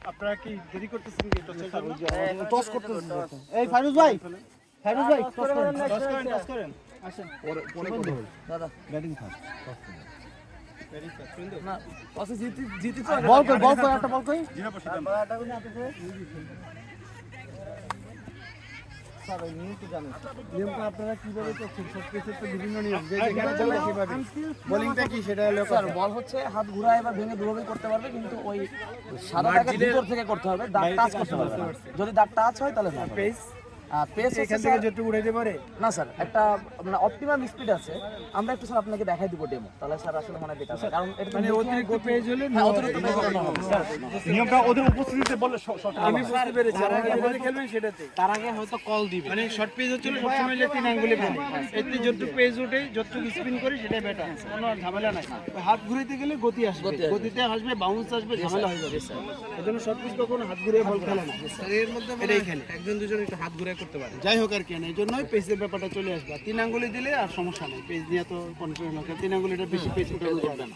আপনারা কি দেরি করতেছেন কি টসের জন্য? টস করতেছেন এই ফাইরুজ ভাই টস করেন আসেন পরে কথা বল দাদা ব্যাটিং ফার্স্ট ভেরি ফাস্ট কিন্তু না টসে জিতি তো বল কই একটা বল কই জিরো পয়সা দাম স্যার এই নিয়ম তো জানেন নিয়মটা আপনারা কিভাবে করছেন? সব কিছু তো বিভিন্ন নিয়ম যে যেখানে যাবে কিভাবে বোলিংটা কি সেটা হলো স্যার বল হচ্ছে হাত ঘুরায় বা ভেঙে দুভাবে করতে পারবে, কিন্তু ওই সাদাটাকে ভিতর থেকে করতে হবে, দাগ টাচ করতে পারবে না। যদি দাগ টাচ হয় তাহলে না পেস পেস এখান থেকে যতটুকু উঠাইতে পারে না স্যার, একটা মানে অপটিমাম স্পিড আছে। আমরা একটু স্যার আপনাকে দেখাই দিব ডেমো, তাহলে স্যার আসলে মনে বেটার হয়, কারণ এটা তো মানে অতিরিক্ত পেজ হলে অতিরিক্ত পেজ হলে হবে। নিয়মটা ওদের উপস্থিতিতে বললে আমি বুঝতে পেরেছি আর আগে যেভাবে খেলবেন সেটাতে তার আগে হয়তো কল দিবে মানে শর্ট পেজ হচ্ছিল সবসময় যে 3 আঙ্গুলে ফেলে এতে যতটুকু পেজ ওঠে যতটুকু স্পিন করি সেটাই বেটার, কোনো ঝামেলা নাই। হাত ঘুরাইতে গেলে গতি আসবে, গতিতে আসবে বাউন্স আসবে, ঝামেলা হয়ে যাবে। এজন্য শর্ট পেজ কখনো হাত ঘুরিয়ে বল খেলে না, এর মধ্যে এটাই খেলে একজন দুজন একটু হাত ঘুরিয়ে করতে পারে। যাই হোক আর কি না, এই জন্যই পেজের ব্যাপারটা চলে আসবে। 3 আঙ্গুলে দিলে আর সমস্যা নেই, পেজ নিয়ে তো কন্ট্রোল না, 3 আঙ্গুলিটা বেশি পেজ উঠে যাবে না।